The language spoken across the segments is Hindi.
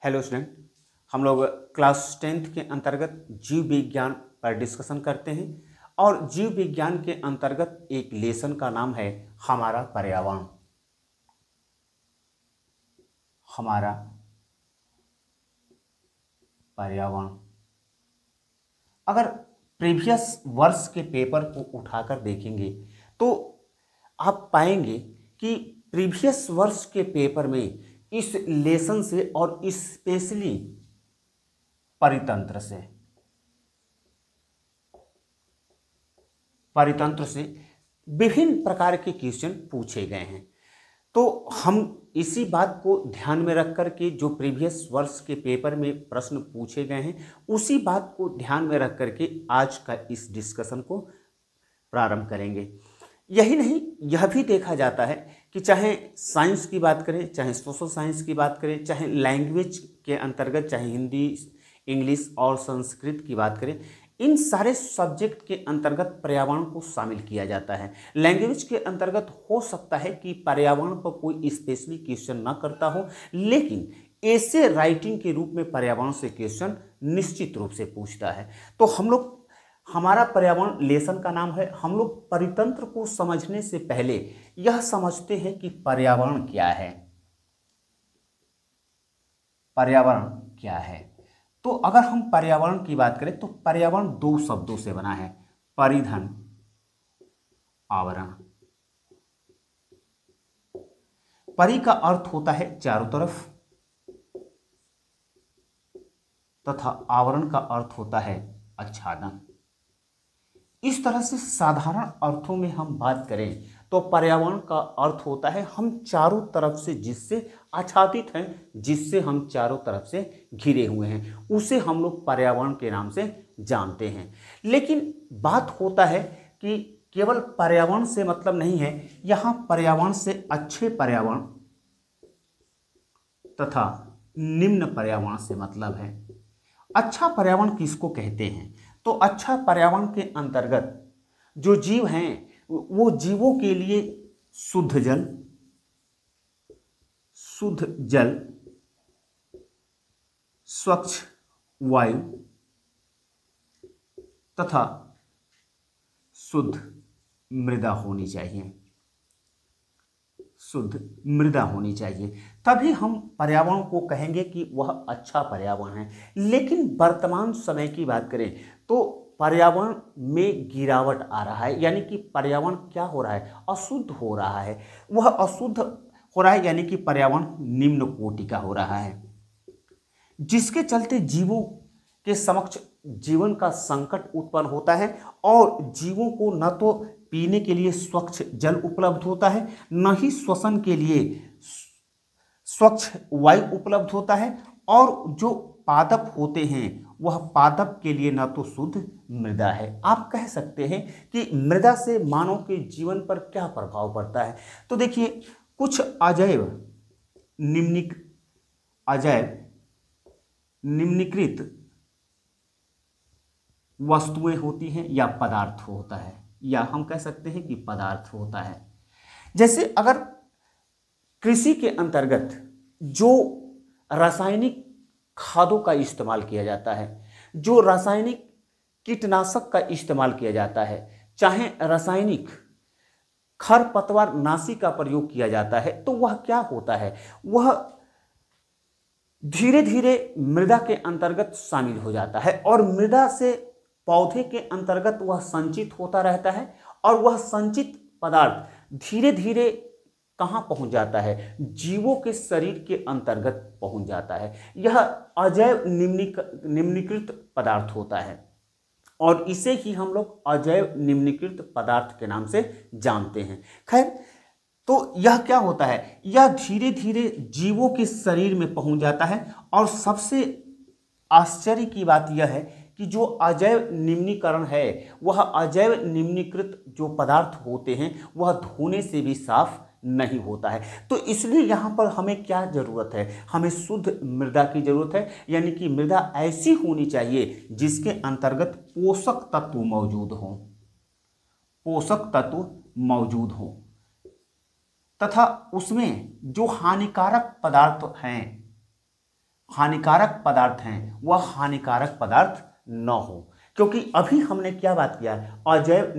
Hello student. हम लोग क्लास 10th के अंतर्गत जीव विज्ञान पर डिस्कशन करते हैं और जीव विज्ञान के अंतर्गत एक लेसन का नाम है हमारा पर्यावरण। हमारा पर्यावरण। अगर प्रीवियस वर्ष के पेपर को उठाकर देखेंगे तो आप पाएंगे कि प्रीवियस वर्ष के पेपर में इस लेसन से और स्पेशली परितंत्र से विभिन्न प्रकार के क्वेश्चन पूछे गए हैं। तो हम इसी बात को ध्यान में रख कर के जो प्रीवियस वर्ष के पेपर में प्रश्न पूछे गए हैं उसी बात को ध्यान में रख कर के आज का इस डिस्कशन को प्रारंभ करेंगे। यही नहीं, यह भी देखा जाता है कि चाहे साइंस की बात करें, चाहे सोशल साइंस की बात करें, चाहे लैंग्वेज के अंतर्गत चाहे हिंदी, इंग्लिश और संस्कृत की बात करें, इन सारे सब्जेक्ट के अंतर्गत पर्यावरण को शामिल किया जाता है। लैंग्वेज के अंतर्गत हो सकता है कि पर्यावरण पर कोई स्पेशली क्वेश्चन ना करता हो, लेकिन ऐसे राइटिंग के रूप में पर्यावरण से क्वेश्चन निश्चित रूप से पूछता है। तो हम लोग, हमारा पर्यावरण लेसन का नाम है। हम लोग परितंत्र को समझने से पहले यह समझते हैं कि पर्यावरण क्या है। पर्यावरण क्या है? तो अगर हम पर्यावरण की बात करें तो पर्यावरण दो शब्दों से बना है, परिधन, आवरण। परि का अर्थ होता है चारों तरफ तथा आवरण का अर्थ होता है आच्छादन। इस तरह से साधारण अर्थों में हम बात करें तो पर्यावरण का अर्थ होता है हम चारों तरफ से जिससे आच्छादित हैं, जिससे हम चारों तरफ से घिरे हुए हैं, उसे हम लोग पर्यावरण के नाम से जानते हैं। लेकिन बात होता है कि केवल पर्यावरण से मतलब नहीं है, यहाँ पर्यावरण से अच्छे पर्यावरण तथा निम्न पर्यावरण से मतलब है। अच्छा पर्यावरण किसको कहते हैं? तो अच्छा पर्यावरण के अंतर्गत जो जीव हैं वो जीवों के लिए शुद्ध जल, स्वच्छ वायु तथा शुद्ध मृदा होनी चाहिए। शुद्ध मृदा होनी चाहिए, तभी हम पर्यावरण को कहेंगे कि वह अच्छा पर्यावरण है। लेकिन वर्तमान समय की बात करें तो पर्यावरण में गिरावट आ रहा है, यानी कि पर्यावरण क्या हो रहा है? अशुद्ध हो रहा है। वह अशुद्ध हो रहा है यानी कि पर्यावरण निम्न कोटि का हो रहा है, जिसके चलते जीवों के समक्ष जीवन का संकट उत्पन्न होता है और जीवों को न तो पीने के लिए स्वच्छ जल उपलब्ध होता है, न ही श्वसन के लिए स्वच्छ वायु उपलब्ध होता है, और जो पादप होते हैं वह पादप के लिए न तो शुद्ध मृदा है। आप कह सकते हैं कि मृदा से मानव के जीवन पर क्या प्रभाव पड़ता है। तो देखिए, कुछ अजैव निम्नीकृत वस्तुएं होती हैं या पदार्थ होता है, या हम कह सकते हैं कि पदार्थ होता है। जैसे अगर कृषि के अंतर्गत जो रासायनिक खादों का इस्तेमाल किया जाता है, जो रासायनिक कीटनाशक का इस्तेमाल किया जाता है, चाहे रासायनिक खरपतवार नाशी का प्रयोग किया जाता है, तो वह क्या होता है? वह धीरे धीरे मृदा के अंतर्गत शामिल हो जाता है और मृदा से पौधे के अंतर्गत वह संचित होता रहता है, और वह संचित पदार्थ धीरे धीरे कहाँ पहुंच जाता है? जीवों के शरीर के अंतर्गत पहुंच जाता है। यह अजैव निम्नीकृत पदार्थ होता है और इसे ही हम लोग अजैव निम्नीकृत पदार्थ के नाम से जानते हैं। खैर, तो यह क्या होता है? यह धीरे धीरे जीवों के शरीर में पहुंच जाता है, और सबसे आश्चर्य की बात यह है कि जो अजैव निम्नीकरण है, वह अजैव निम्नीकृत जो पदार्थ होते हैं वह धोने से भी साफ नहीं होता है। तो इसलिए यहाँ पर हमें क्या जरूरत है? हमें शुद्ध मृदा की जरूरत है, यानी कि मृदा ऐसी होनी चाहिए जिसके अंतर्गत पोषक तत्व मौजूद हों, पोषक तत्व मौजूद हों, तथा उसमें जो हानिकारक पदार्थ हैं, हानिकारक पदार्थ हैं वह हानिकारक पदार्थ न हो। क्योंकि अभी हमने क्या बात किया, अजैव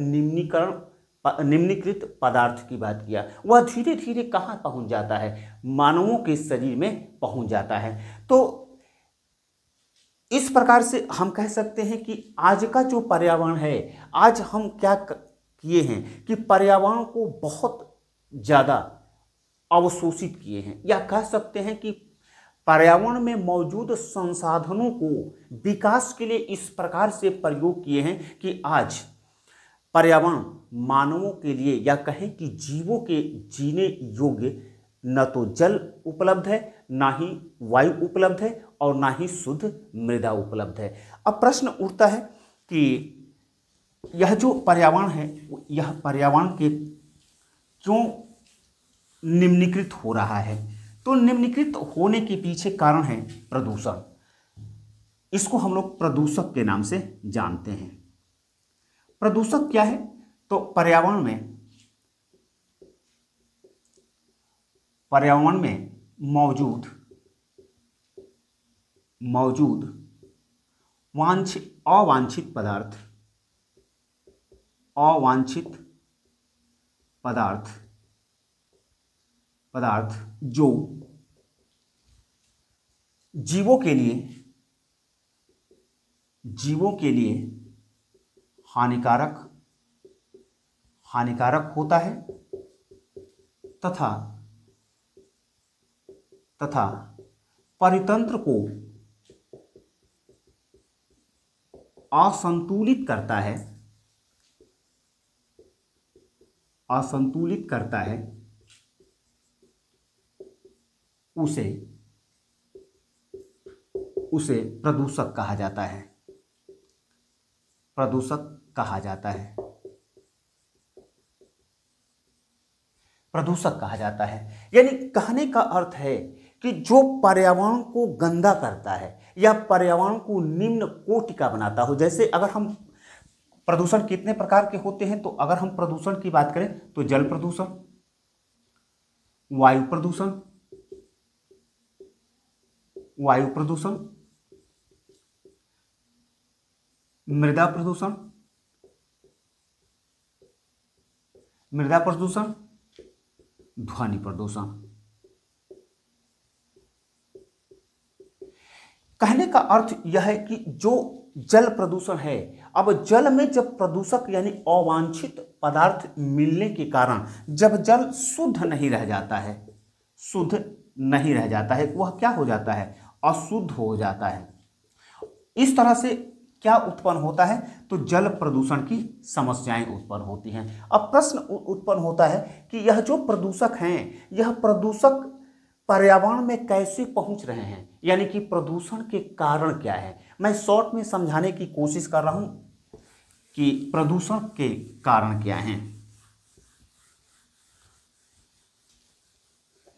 निम्नीकृत पदार्थ की बात किया, वह धीरे धीरे कहाँ पहुंच जाता है, मानवों के शरीर में पहुंच जाता है। तो इस प्रकार से हम कह सकते हैं कि आज का जो पर्यावरण है, आज हम क्या किए हैं कि पर्यावरण को बहुत ज़्यादा अवशोषित किए हैं, या कह सकते हैं कि पर्यावरण में मौजूद संसाधनों को विकास के लिए इस प्रकार से प्रयोग किए हैं कि आज पर्यावरण मानवों के लिए, या कहें कि जीवों के जीने योग्य न तो जल उपलब्ध है, ना ही वायु उपलब्ध है, और ना ही शुद्ध मृदा उपलब्ध है। अब प्रश्न उठता है कि यह जो पर्यावरण है, यह पर्यावरण के क्यों निम्नीकृत हो रहा है? तो निम्नीकृत होने के पीछे कारण है प्रदूषण। इसको हम लोग प्रदूषक के नाम से जानते हैं। प्रदूषक क्या है? तो पर्यावरण में मौजूद अवांछित पदार्थ जो जीवों के लिए हानिकारक होता है तथा परितंत्र को असंतुलित करता है, उसे प्रदूषक कहा जाता है। यानी कहने का अर्थ है कि जो पर्यावरण को गंदा करता है या पर्यावरण को निम्न कोटि का बनाता हो। जैसे अगर हम प्रदूषण कितने प्रकार के होते हैं, तो अगर हम प्रदूषण की बात करें तो जल प्रदूषण, वायु प्रदूषण, मृदा प्रदूषण, ध्वनि प्रदूषण। कहने का अर्थ यह है कि जो जल प्रदूषण है, अब जल में जब प्रदूषक यानी अवांछित पदार्थ मिलने के कारण जब जल शुद्ध नहीं रह जाता है, वह क्या हो जाता है? अशुद्ध हो जाता है। इस तरह से क्या उत्पन्न होता है? तो जल प्रदूषण की समस्याएं उत्पन्न होती हैं। अब प्रश्न उत्पन्न होता है कि यह जो प्रदूषक हैं, यह प्रदूषक पर्यावरण में कैसे पहुंच रहे हैं, यानी कि प्रदूषण के कारण क्या है। मैं शॉर्ट में समझाने की कोशिश कर रहा हूं कि प्रदूषण के कारण क्या हैं।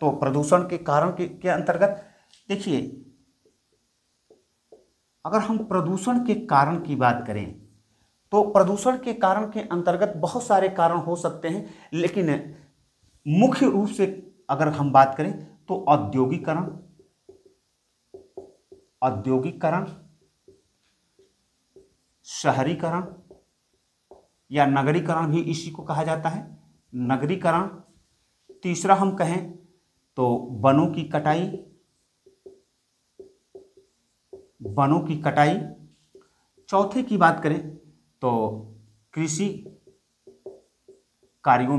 तो प्रदूषण के कारण के अंतर्गत देखिए, अगर हम प्रदूषण के कारण की बात करें तो प्रदूषण के कारण के अंतर्गत बहुत सारे कारण हो सकते हैं, लेकिन मुख्य रूप से अगर हम बात करें तो औद्योगिकरण, शहरीकरण या नगरीकरण भी इसी को कहा जाता है, नगरीकरण। तीसरा हम कहें तो वनों की कटाई। चौथे की बात करें तो कृषि कार्यों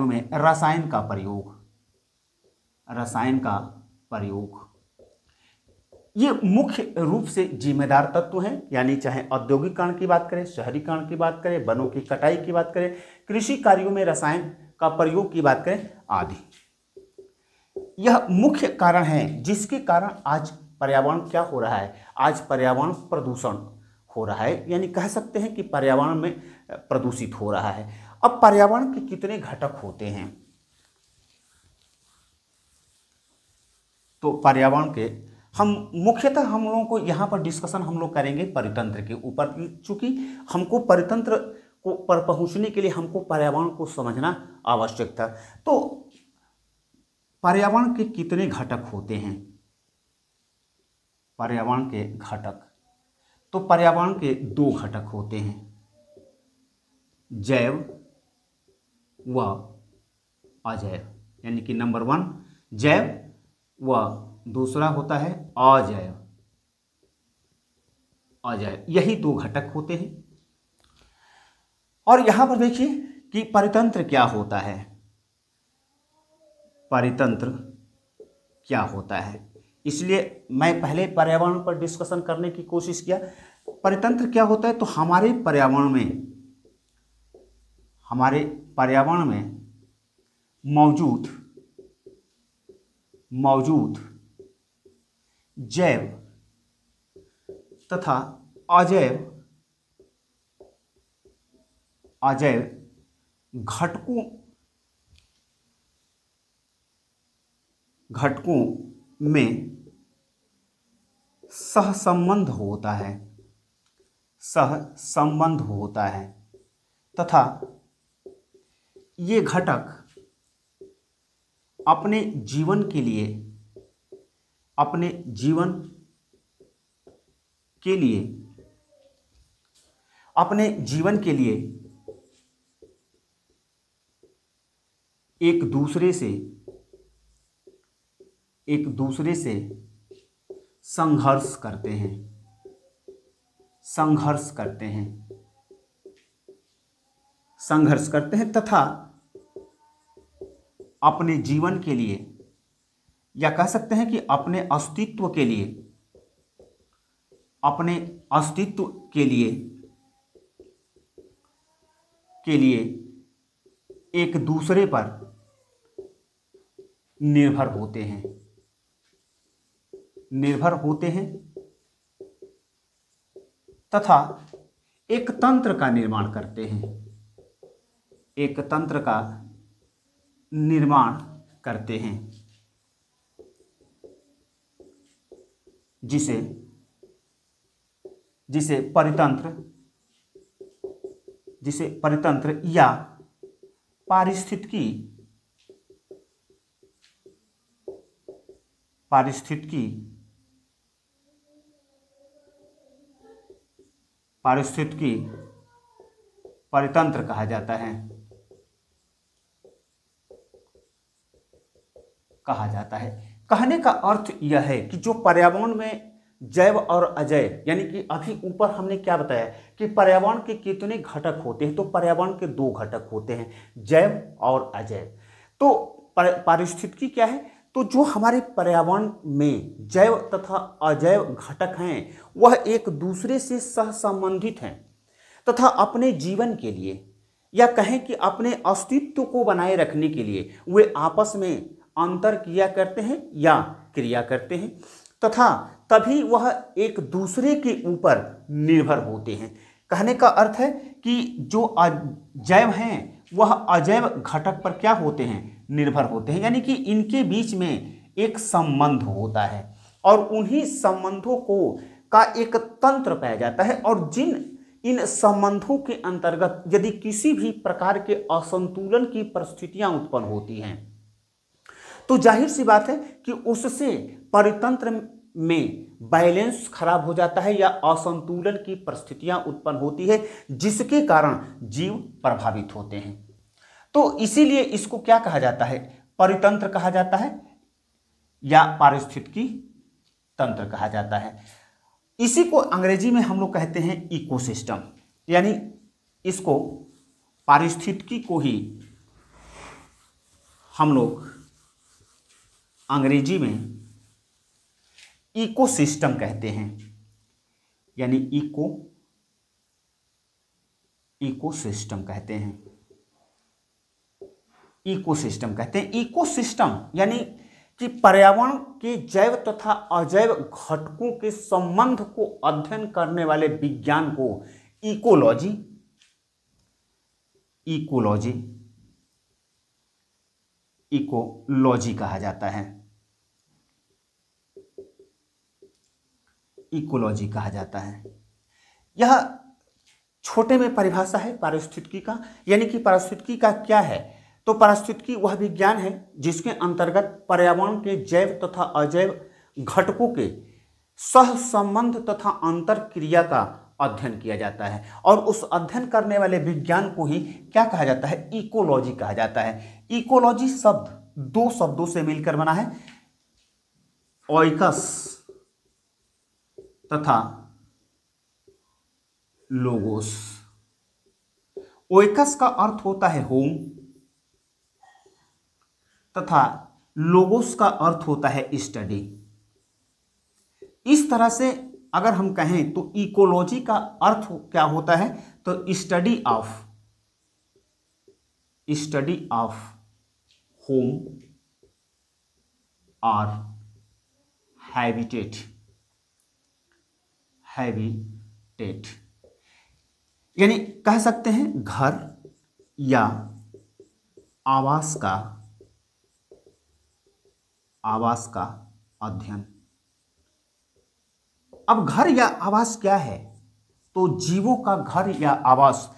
में रसायन का प्रयोग। ये मुख्य रूप से जिम्मेदार तत्व हैं। यानी चाहे औद्योगिकरण की बात करें, शहरीकरण की बात करें, वनों की कटाई की बात करें, कृषि कार्यों में रसायन का प्रयोग की बात करें आदि, यह मुख्य कारण है जिसके कारण आज पर्यावरण क्या हो रहा है? आज पर्यावरण प्रदूषण हो रहा है, यानी कह सकते हैं कि पर्यावरण में प्रदूषित हो रहा है। अब पर्यावरण के कितने घटक होते हैं? तो पर्यावरण के मुख्यतः हम लोगों को यहाँ पर डिस्कशन हम लोग करेंगे परितंत्र के ऊपर, चूंकि हमको परितंत्र को पर पहुँचने के लिए हमको पर्यावरण को समझना आवश्यक था। तो पर्यावरण के कितने घटक होते हैं? पर्यावरण के घटक, तो पर्यावरण के दो घटक होते हैं, जैव व अजैव। यानी कि नंबर 1 जैव व दूसरा होता है अजैव। अजैव, यही दो घटक होते हैं। और यहां पर देखिए कि परितंत्र क्या होता है। परितंत्र क्या होता है, इसलिए मैं पहले पर्यावरण पर डिस्कशन करने की कोशिश किया। परितंत्र क्या होता है, तो हमारे पर्यावरण में मौजूद जैव तथा अजैव घटकों में सहसंबंध होता है तथा ये घटक अपने जीवन के लिए एक दूसरे से संघर्ष करते हैं तथा अपने जीवन के लिए, या कह सकते हैं कि अपने अस्तित्व के लिए एक दूसरे पर निर्भर होते हैं तथा एक तंत्र का निर्माण करते हैं, जिसे परितंत्र या पारिस्थितिकी परितंत्र कहा जाता है। कहने का अर्थ यह है कि जो पर्यावरण में जैव और अजैव, यानी कि अभी ऊपर हमने क्या बताया कि पर्यावरण के कितने घटक होते हैं, तो पर्यावरण के दो घटक होते हैं, जैव और अजैव। तो पारिस्थितिकी क्या है, तो जो हमारे पर्यावरण में जैव तथा अजैव घटक हैं वह एक दूसरे से सहसंबंधित हैं तथा अपने जीवन के लिए, या कहें कि अपने अस्तित्व को बनाए रखने के लिए वे आपस में अंतर किया करते हैं या क्रिया करते हैं तथा तभी वह एक दूसरे के ऊपर निर्भर होते हैं। कहने का अर्थ है कि जो जैव हैं वह अजैव घटक पर क्या होते हैं, निर्भर होते हैं, यानी कि इनके बीच में एक संबंध होता है और उन्हीं संबंधों का एक तंत्र पाया जाता है। और इन संबंधों के अंतर्गत यदि किसी भी प्रकार के असंतुलन की परिस्थितियां उत्पन्न होती हैं तो जाहिर सी बात है कि उससे परितंत्र में बैलेंस खराब हो जाता है या असंतुलन की परिस्थितियां उत्पन्न होती है, जिसके कारण जीव प्रभावित होते हैं। तो इसीलिए इसको क्या कहा जाता है, परितंत्र कहा जाता है या पारिस्थितिकी तंत्र कहा जाता है। इसी को अंग्रेजी में हम लोग कहते हैं इकोसिस्टम, यानी इसको पारिस्थितिकी को ही हम लोग अंग्रेजी में इकोसिस्टम कहते हैं, यानी इकोसिस्टम कहते हैं। इकोसिस्टम यानी कि पर्यावरण के जैव तथा अजैव घटकों के संबंध को अध्ययन करने वाले विज्ञान को इकोलॉजी कहा जाता है। इकोलॉजी कहा जाता है। यह छोटे में परिभाषा है पारिस्थितिकी का, यानी कि पारिस्थितिकी का क्या है, तो पारिस्थितिकी वह विज्ञान है जिसके अंतर्गत पर्यावरण के जैव तथा अजैव घटकों के सहसंबंध तथा अंतर क्रिया का अध्ययन किया जाता है, और उस अध्ययन करने वाले विज्ञान को ही क्या कहा जाता है, इकोलॉजी कहा जाता है। इकोलॉजी शब्द दो शब्दों से मिलकर बना है, ओइकस तथा लोगोस। ओइकस का अर्थ होता है होम तथा लोगोस का अर्थ होता है स्टडी। इस तरह से अगर हम कहें तो इकोलॉजी का अर्थ क्या होता है, तो स्टडी ऑफ होम और हैबिटेट, यानी कह सकते हैं घर या आवास का अध्ययन। अब घर या आवास क्या है, तो जीवों का घर या आवास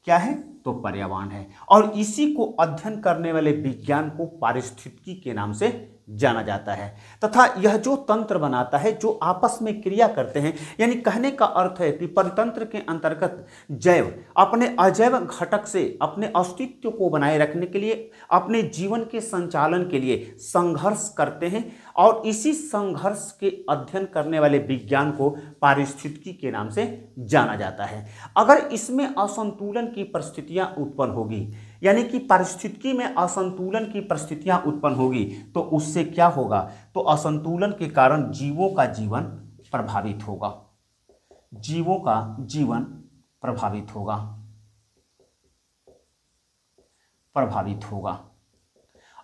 क्या है, तो पर्यावरण है, और इसी को अध्ययन करने वाले विज्ञान को पारिस्थितिकी के नाम से जाना जाता है। तथा यह जो तंत्र बनाता है, जो आपस में क्रिया करते हैं, यानी कहने का अर्थ है कि परितंत्र के अंतर्गत जैव अपने अजैव घटक से अपने अस्तित्व को बनाए रखने के लिए, अपने जीवन के संचालन के लिए संघर्ष करते हैं, और इसी संघर्ष के अध्ययन करने वाले विज्ञान को पारिस्थितिकी के नाम से जाना जाता है। अगर इसमें असंतुलन की परिस्थितियां उत्पन्न होगी, यानी कि पारिस्थितिकी में असंतुलन की परिस्थितियां उत्पन्न होगी, तो उससे क्या होगा, तो असंतुलन के कारण जीवों का जीवन प्रभावित होगा,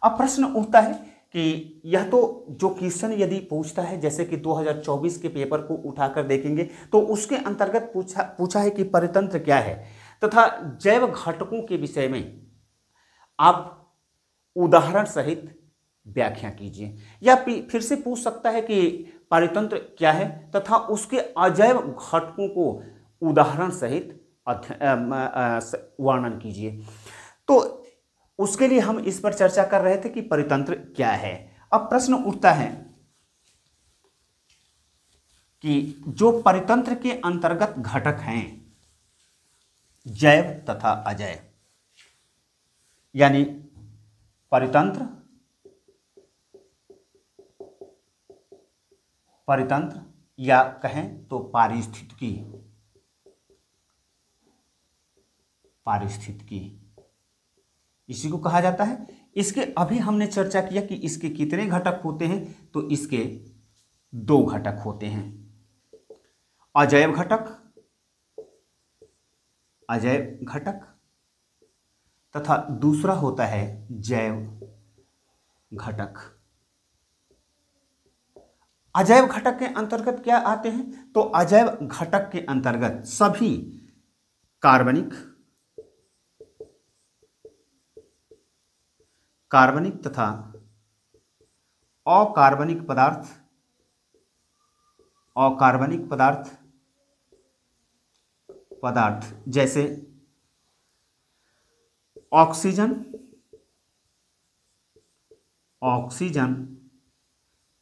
अब प्रश्न उठता है कि यह तो जो क्वेश्चन यदि पूछता है, जैसे कि 2024 के पेपर को उठाकर देखेंगे तो उसके अंतर्गत पूछा है कि परितंत्र क्या है, तथा जैव घटकों के विषय में आप उदाहरण सहित व्याख्या कीजिए, या फिर से पूछ सकता है कि परितंत्र क्या है तथा उसके अजैव घटकों को उदाहरण सहित वर्णन कीजिए। तो उसके लिए हम इस पर चर्चा कर रहे थे कि परितंत्र क्या है। अब प्रश्न उठता है कि जो परितंत्र के अंतर्गत घटक हैं जैव तथा अजैव, यानी परितंत्र या कहें तो पारिस्थितिकी इसी को कहा जाता है। इसके अभी हमने चर्चा किया कि इसके कितने घटक होते हैं, तो इसके दो घटक होते हैं, अजैव घटक तथा दूसरा होता है जैव घटक। अजैव घटक के अंतर्गत क्या आते हैं, तो अजैव घटक के अंतर्गत सभी कार्बनिक तथा अकार्बनिक पदार्थ जैसे ऑक्सीजन,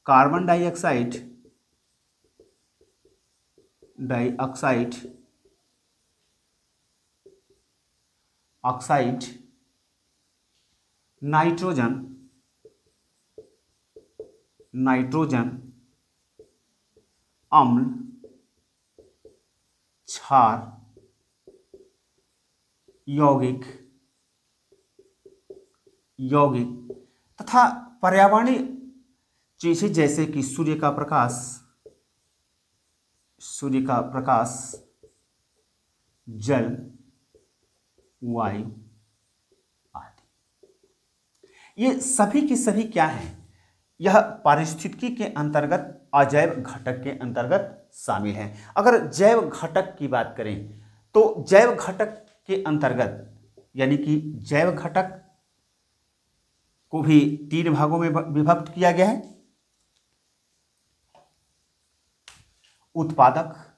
कार्बन डाइऑक्साइड, नाइट्रोजन, अम्ल, क्षार, यौगिक तथा पर्यावरणीय चीजें जैसे कि सूर्य का प्रकाश, जल, वायु आदि। ये सभी की सभी क्या हैं, यह पारिस्थितिकी के अंतर्गत अजैव घटक के अंतर्गत शामिल हैं। अगर जैव घटक की बात करें तो जैव घटक के अंतर्गत, यानी कि जैव घटक को भी 3 भागों में विभक्त किया गया है, उत्पादक,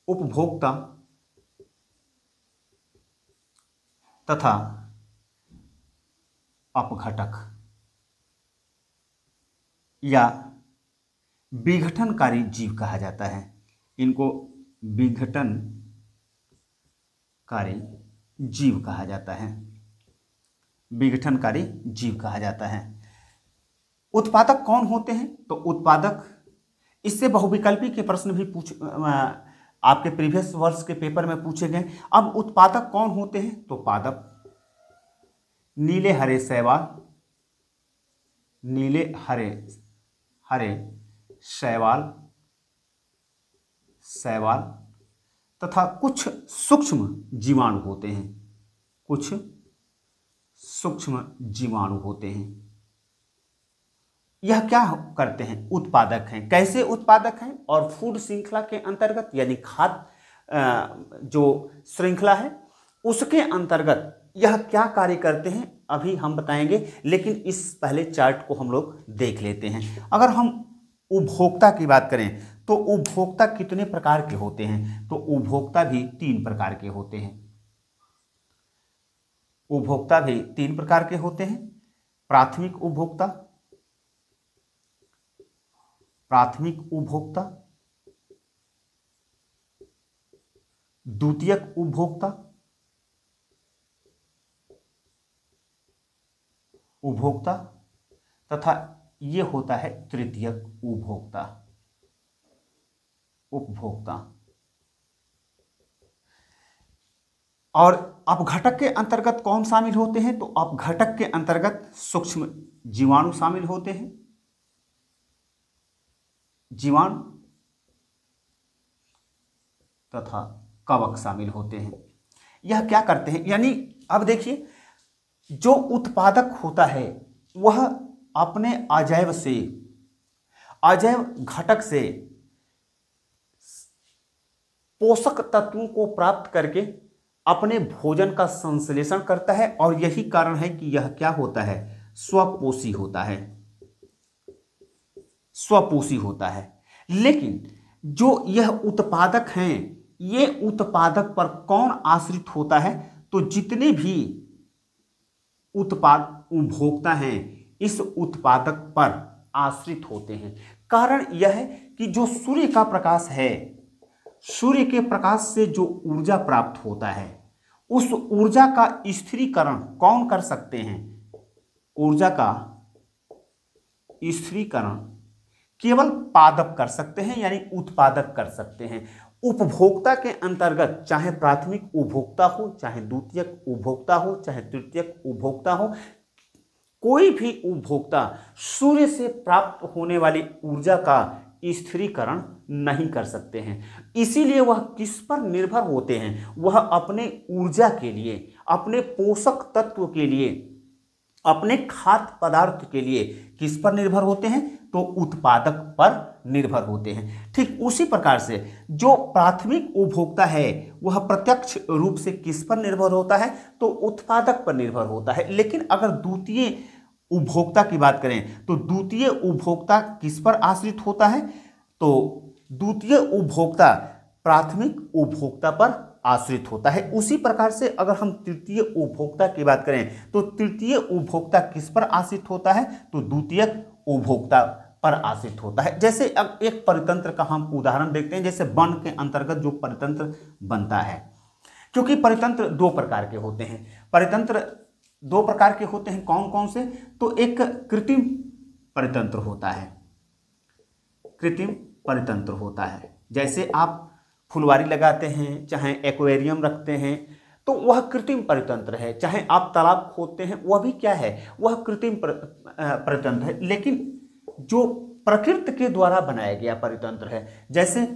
उपभोक्ता तथा अपघटक या विघटनकारी जीव कहा जाता है। इनको विघटनकारी जीव कहा जाता है, विघटनकारी जीव कहा जाता है। उत्पादक कौन होते हैं? तो उत्पादक, इससे बहुविकल्पी के प्रश्न भी आपके प्रीवियस वर्ष के पेपर में पूछे गए। अब उत्पादक कौन होते हैं? तो पादप, नीले हरे शैवाल, नीले हरे शैवाल तथा कुछ सूक्ष्म जीवाणु होते हैं, कुछ सूक्ष्म जीवाणु होते हैं। यह क्या करते हैं? उत्पादक हैं। कैसे उत्पादक हैं? और फूड श्रृंखला के अंतर्गत, यानी खाद्य जो श्रृंखला है उसके अंतर्गत यह क्या कार्य करते हैं अभी हम बताएंगे, लेकिन इस पहले चार्ट को हम लोग देख लेते हैं। अगर हम उपभोक्ता की बात करें तो उपभोक्ता कितने प्रकार के होते हैं? तो उपभोक्ता भी 3 प्रकार के होते हैं। उपभोक्ता भी 3 प्रकार के होते हैं। प्राथमिक उपभोक्ता, द्वितीयक उपभोक्ता तथा ये होता है तृतीयक उपभोक्ता। और अपघटक के अंतर्गत कौन शामिल होते हैं? तो अपघटक के अंतर्गत सूक्ष्म जीवाणु शामिल होते हैं, जीवाणु तथा कवक शामिल होते हैं। यह क्या करते हैं? यानी अब देखिए, जो उत्पादक होता है वह अपने अजैव घटक से पोषक तत्वों को प्राप्त करके अपने भोजन का संश्लेषण करता है, और यही कारण है कि यह क्या होता है? स्वपोषी होता है। लेकिन जो यह उत्पादक हैं, ये उत्पादक पर कौन आश्रित होता है? तो जितने भी उपभोक्ता हैं इस उत्पादक पर आश्रित होते हैं। कारण यह है कि जो सूर्य का प्रकाश है, सूर्य के प्रकाश से जो ऊर्जा प्राप्त होता है, उस ऊर्जा का स्थिरीकरण कौन कर सकते हैं? ऊर्जा का स्थिरीकरण केवल पादप कर सकते हैं, यानी उत्पादक कर सकते हैं। उपभोक्ता के अंतर्गत चाहे प्राथमिक उपभोक्ता हो, चाहे द्वितीयक उपभोक्ता हो, चाहे तृतीयक उपभोक्ता हो, कोई भी उपभोक्ता सूर्य से प्राप्त होने वाली ऊर्जा का स्थिरीकरण नहीं कर सकते हैं। इसीलिए वह किस पर निर्भर होते हैं? वह अपने ऊर्जा के लिए, अपने पोषक तत्व के लिए, अपने खाद्य पदार्थ के लिए किस पर निर्भर होते हैं? तो उत्पादक पर निर्भर होते हैं। ठीक उसी प्रकार से जो प्राथमिक उपभोक्ता है वह प्रत्यक्ष रूप से किस पर निर्भर होता है? तो उत्पादक पर निर्भर होता है। लेकिन अगर द्वितीय उपभोक्ता की बात करें तो द्वितीय उपभोक्ता किस पर आश्रित होता है? तो द्वितीय उपभोक्ता प्राथमिक उपभोक्ता पर आश्रित होता है। उसी प्रकार से अगर हम तृतीय उपभोक्ता की बात करें तो तृतीय उपभोक्ता किस पर आश्रित होता है? तो द्वितीयक उपभोक्ता पर आश्रित होता है। जैसे अब एक परितंत्र का हम उदाहरण देखते हैं, जैसे वन के अंतर्गत जो परितंत्र बनता है, क्योंकि परितंत्र 2 प्रकार के होते हैं। परितंत्र 2 प्रकार के होते हैं, कौन कौन से? तो एक कृत्रिम परितंत्र होता है, कृत्रिम परितंत्र होता है। जैसे आप फुलवारी लगाते हैं, चाहे एक्वेरियम रखते हैं, तो वह कृत्रिम परितंत्र है। चाहे आप तालाब खोदते हैं, वह भी क्या है? वह कृत्रिम परितंत्र है। लेकिन जो प्रकृति के द्वारा बनाया गया परितंत्र है, जैसे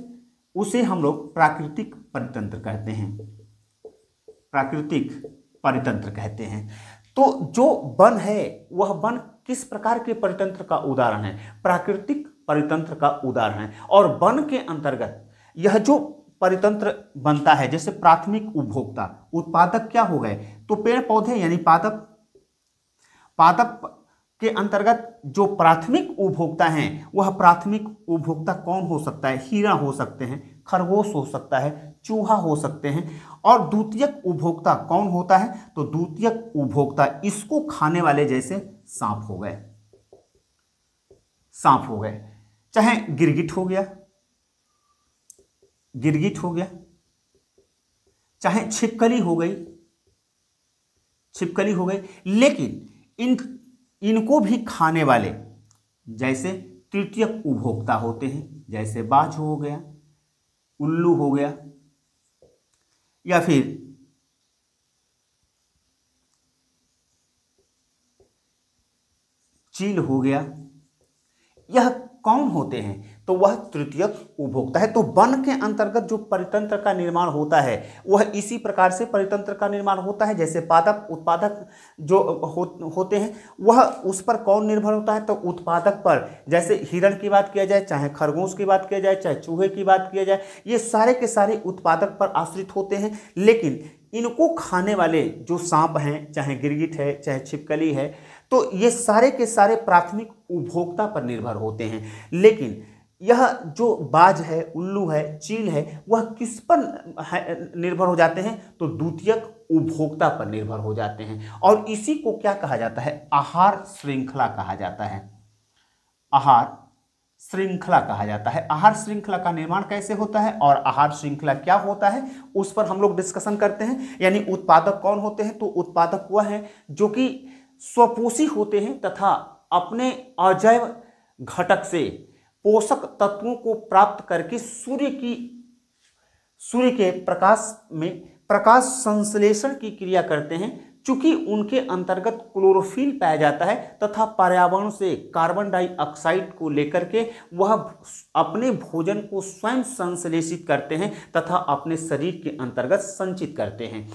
उसे हम लोग प्राकृतिक परितंत्र कहते हैं, प्राकृतिक परितंत्र कहते हैं। तो जो वन है वह वन किस प्रकार के परितंत्र का उदाहरण है? प्राकृतिक परितंत्र का उदाहरण है। और वन के अंतर्गत यह जो परितंत्र बनता है, जैसे प्राथमिक उपभोक्ता, उत्पादक क्या हो गए? तो पेड़ पौधे यानी पादप के अंतर्गत जो प्राथमिक उपभोक्ता हैं वह प्राथमिक उपभोक्ता कौन हो सकता है? हिरण हो सकते हैं, खरगोश हो सकता है, चूहा हो सकते हैं। और द्वितीयक उपभोक्ता कौन होता है? तो द्वितीयक उपभोक्ता इसको खाने वाले जैसे सांप हो गए, सांप हो गए, चाहे गिरगिट हो गया, गिरगिट हो गया, चाहे छिपकली हो गई, छिपकली हो गई। लेकिन इनको भी खाने वाले जैसे तृतीयक उपभोक्ता होते हैं, जैसे बाज हो गया, उल्लू हो गया, या फिर चील हो गया। यह कौन होते हैं? तो वह तृतीयक उपभोक्ता है। तो वन के अंतर्गत जो परितंत्र का निर्माण होता है वह इसी प्रकार से परितंत्र का निर्माण होता है। जैसे पादप उत्पादक जो होते हैं वह उस पर कौन निर्भर होता है? तो उत्पादक पर। जैसे हिरण की बात किया जाए, चाहे खरगोश की बात किया जाए, चाहे चूहे की बात किया जाए, ये सारे के सारे उत्पादक पर आश्रित होते हैं। लेकिन इनको खाने वाले जो सांप हैं, चाहे गिरगिट है, चाहे छिपकली है, तो ये सारे के सारे प्राथमिक उपभोक्ता पर निर्भर होते हैं। लेकिन यह जो बाज है, उल्लू है, चील है, वह किस पर निर्भर हो जाते हैं? तो द्वितीयक उपभोक्ता पर निर्भर हो जाते हैं। और इसी को क्या कहा जाता है? आहार श्रृंखला कहा जाता है। आहार श्रृंखला कहा जाता है। आहार श्रृंखला का निर्माण कैसे होता है और आहार श्रृंखला क्या होता है उस पर हम लोग डिस्कशन करते हैं। यानी उत्पादक कौन होते हैं? तो उत्पादक वह है जो कि स्वपोषी होते हैं तथा अपने अजैव घटक से पोषक तत्वों को प्राप्त करके सूर्य के प्रकाश में प्रकाश संश्लेषण की क्रिया करते हैं। चूंकि उनके अंतर्गत क्लोरोफिल पाया जाता है तथा पर्यावरण से कार्बन डाइऑक्साइड को लेकर के वह अपने भोजन को स्वयं संश्लेषित करते हैं तथा अपने शरीर के अंतर्गत संचित करते हैं।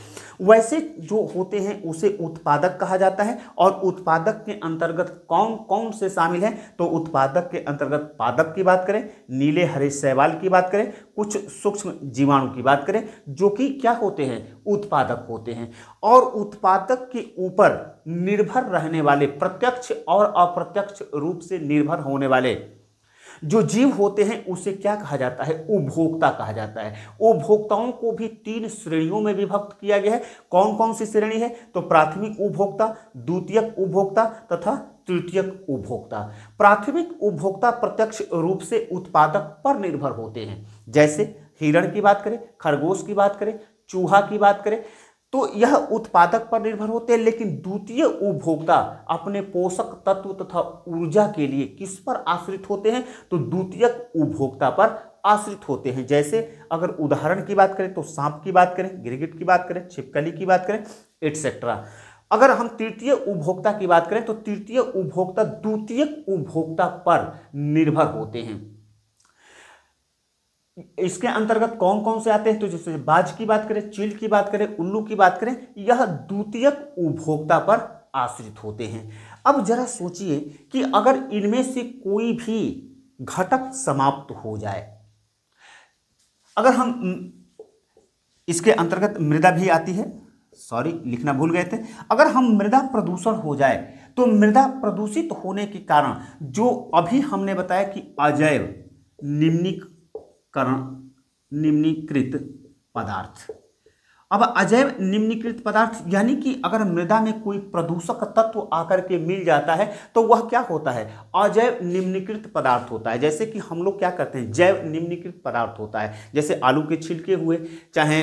वैसे जो होते हैं उसे उत्पादक कहा जाता है। और उत्पादक के अंतर्गत कौन कौन से शामिल हैं? तो उत्पादक के अंतर्गत पादप की बात करें, नीले हरे शैवाल की बात करें, कुछ सूक्ष्म जीवाणु की बात करें, जो कि क्या होते हैं? उत्पादक होते हैं। और उत्पादक के ऊपर निर्भर रहने वाले, प्रत्यक्ष और अप्रत्यक्ष रूप से निर्भर होने वाले जो जीव होते हैं उसे क्या कहा जाता है? उपभोक्ता कहा जाता है। उपभोक्ताओं को भी 3 श्रेणियों में विभक्त किया गया है। कौन कौन सी श्रेणी है? तो प्राथमिक उपभोक्ता, द्वितीयक उपभोक्ता तथा तृतीयक उपभोक्ता। प्राथमिक उपभोक्ता प्रत्यक्ष रूप से उत्पादक पर निर्भर होते हैं। जैसे हिरण की बात करें, खरगोश की बात करें, चूहा की बात करें, तो यह उत्पादक पर निर्भर होते हैं। लेकिन द्वितीय उपभोक्ता अपने पोषक तत्व तथा ऊर्जा के लिए किस पर आश्रित होते हैं? तो द्वितीयक उपभोक्ता पर आश्रित होते हैं। जैसे अगर उदाहरण की बात करें तो सांप की बात करें, गिरगिट की बात करें, छिपकली की बात करें, एटसेट्रा। अगर हम तृतीय उपभोक्ता की बात करें तो तृतीय उपभोक्ता द्वितीयक उपभोक्ता पर निर्भर होते हैं। इसके अंतर्गत कौन कौन से आते हैं? तो जैसे बाज की बात करें, चील की बात करें, उल्लू की बात करें, यह द्वितीयक उपभोक्ता पर आश्रित होते हैं। अब जरा सोचिए कि अगर इनमें से कोई भी घटक समाप्त हो जाए, अगर हम इसके अंतर्गत मृदा भी आती है, सॉरी लिखना भूल गए थे। अगर हम मृदा प्रदूषण हो जाए तो मृदा प्रदूषित होने के कारण जो अभी हमने बताया कि अजैव निम्नीकृत पदार्थ, अब अजैव निम्नीकृत पदार्थ यानी कि अगर मृदा में कोई प्रदूषक तत्व आकर के मिल जाता है तो वह क्या होता है? अजैव निम्नीकृत पदार्थ होता है। जैसे कि हम लोग क्या करते हैं? जैव निम्नीकृत पदार्थ होता है। जैसे आलू के छिलके हुए, चाहे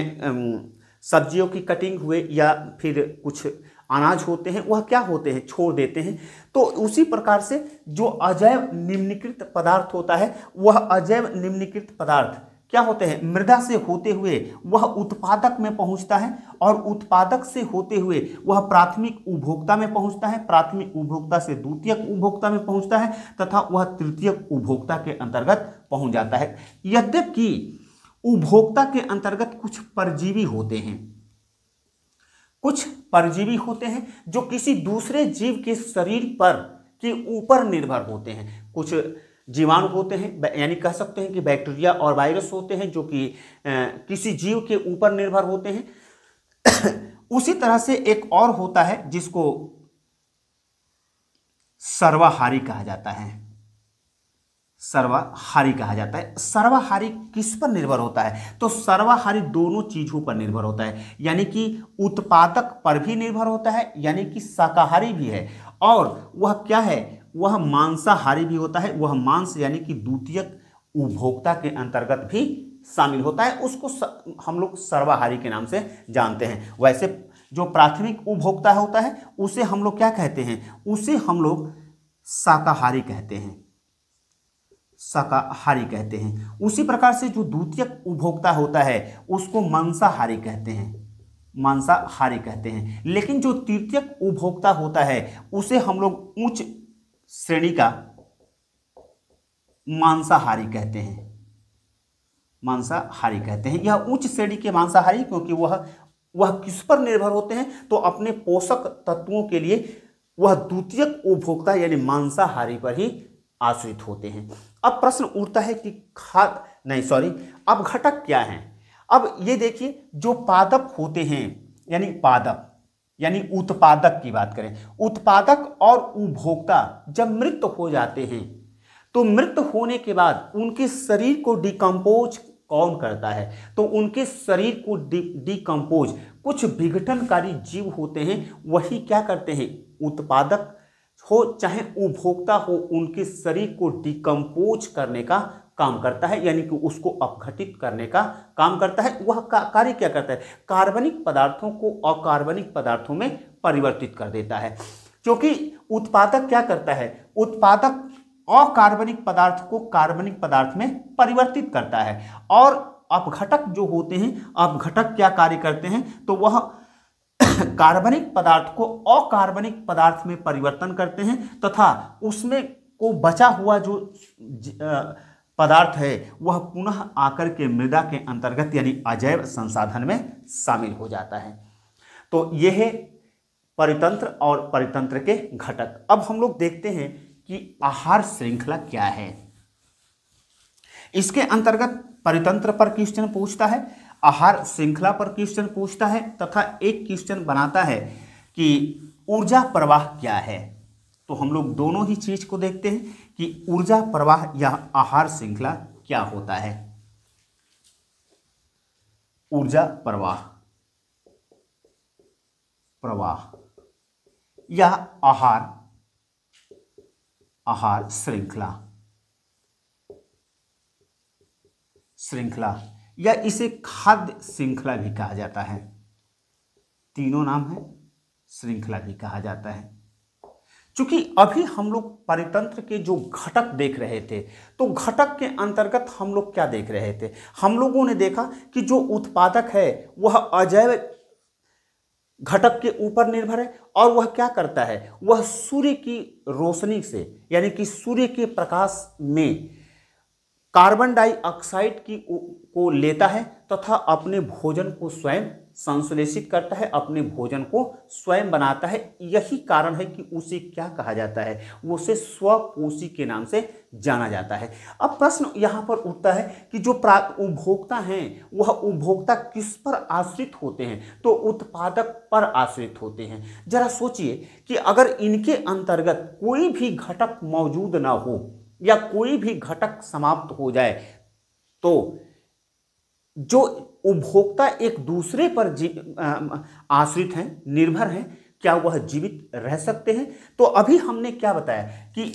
सब्जियों की कटिंग हुए, या फिर कुछ अनाज होते हैं, वह क्या होते हैं? छोड़ देते हैं। तो उसी प्रकार से जो अजैव निम्नीकृत पदार्थ होता है, वह अजैव निम्नीकृत पदार्थ क्या होते हैं? मृदा से होते हुए वह उत्पादक में पहुंचता है और उत्पादक से होते हुए वह प्राथमिक उपभोक्ता में पहुंचता है, प्राथमिक उपभोक्ता से द्वितीयक उपभोक्ता में पहुंचता है तथा वह तृतीयक उपभोक्ता के अंतर्गत पहुंच जाता है। यद्यपि उपभोक्ता के अंतर्गत कुछ परजीवी होते हैं, कुछ परजीवी होते हैं जो किसी दूसरे जीव के शरीर पर के ऊपर निर्भर होते हैं। कुछ जीवाणु होते हैं, यानी कह सकते हैं कि बैक्टीरिया और वायरस होते हैं जो कि किसी जीव के ऊपर निर्भर होते हैं। उसी तरह से एक और होता है जिसको सर्वाहारी कहा जाता है। सर्वाहारी कहा जाता है। सर्वाहारी किस पर निर्भर होता है? तो सर्वाहारी दोनों चीजों पर निर्भर होता है, यानी कि उत्पादक पर भी निर्भर होता है, यानी कि शाकाहारी भी है, और वह क्या है, वह मांसाहारी भी होता है। वह मांस यानी कि द्वितीयक उपभोक्ता के अंतर्गत भी शामिल होता है, उसको हम लोग सर्वाहारी के नाम से जानते हैं। वैसे जो प्राथमिक उपभोक्ता होता है उसे हम लोग क्या कहते हैं? उसे हम लोग शाकाहारी कहते हैं, शाकाहारी कहते हैं। उसी प्रकार से जो द्वितीयक उपभोक्ता होता है उसको मांसाहारी कहते हैं, मांसाहारी कहते हैं। लेकिन जो तृतीयक उपभोक्ता होता है उसे हम लोग उच्च श्रेणी का मांसाहारी कहते हैं, मांसाहारी कहते हैं। यह उच्च श्रेणी के मांसाहारी क्योंकि वह किस पर निर्भर होते हैं? तो अपने पोषक तत्वों के लिए वह द्वितीयक उपभोक्ता यानी मांसाहारी पर ही आश्रित होते हैं। अब प्रश्न उठता है कि अब घटक क्या हैं? अब ये देखिए, जो पादप होते हैं यानी पादप यानी उत्पादक की बात करें, उत्पादक और उपभोक्ता जब मृत हो जाते हैं तो मृत होने के बाद उनके शरीर को डिकम्पोज कौन करता है? तो उनके शरीर को डिकम्पोज कुछ विघटनकारी जीव होते हैं, वही क्या करते हैं? उत्पादक हो चाहे उपभोक्ता हो, उनके शरीर को डिकम्पोज करने का काम करता है, यानी कि उसको अपघटित करने का काम करता है। वह कार्य क्या करता है? कार्बनिक पदार्थों को अकार्बनिक पदार्थों में परिवर्तित कर देता है। क्योंकि उत्पादक क्या करता है? उत्पादक अकार्बनिक पदार्थ को कार्बनिक पदार्थ में परिवर्तित करता है, और अपघटक जो होते हैं, अपघटक क्या कार्य करते हैं? तो वह कार्बनिक पदार्थ को अकार्बनिक पदार्थ में परिवर्तन करते हैं तथा उसमें को बचा हुआ जो पदार्थ है वह पुनः आकर के मृदा के अंतर्गत यानी अजैव संसाधन में शामिल हो जाता है। तो यह है परितंत्र और परितंत्र के घटक। अब हम लोग देखते हैं कि आहार श्रृंखला क्या है। इसके अंतर्गत परितंत्र पर क्वेश्चन पूछता है, आहार श्रृंखला पर क्वेश्चन पूछता है, तथा एक क्वेश्चन बनाता है कि ऊर्जा प्रवाह क्या है। तो हम लोग दोनों ही चीज को देखते हैं कि ऊर्जा प्रवाह या आहार श्रृंखला क्या होता है। ऊर्जा प्रवाह या आहार श्रृंखला या इसे खाद्य श्रृंखला भी कहा जाता है। तीनों नाम है, श्रृंखला भी कहा जाता है। चूंकि अभी हम लोग परितंत्र के जो घटक देख रहे थे, तो घटक के अंतर्गत हम लोग क्या देख रहे थे? हम लोगों ने देखा कि जो उत्पादक है वह अजैव घटक के ऊपर निर्भर है, और वह क्या करता है? वह सूर्य की रोशनी से यानी कि सूर्य के प्रकाश में कार्बन डाइऑक्साइड को लेता है तथा अपने भोजन को स्वयं संश्लेषित करता है, अपने भोजन को स्वयं बनाता है। यही कारण है कि उसे क्या कहा जाता है? उसे स्वपोषी के नाम से जाना जाता है। अब प्रश्न यहाँ पर उठता है कि जो उपभोक्ता हैं वह उपभोक्ता किस पर आश्रित होते हैं? तो उत्पादक पर आश्रित होते हैं। जरा सोचिए कि अगर इनके अंतर्गत कोई भी घटक मौजूद ना हो या कोई भी घटक समाप्त हो जाए तो जो उपभोक्ता एक दूसरे पर आश्रित हैं, निर्भर हैं, क्या वह जीवित रह सकते हैं? तो अभी हमने क्या बताया कि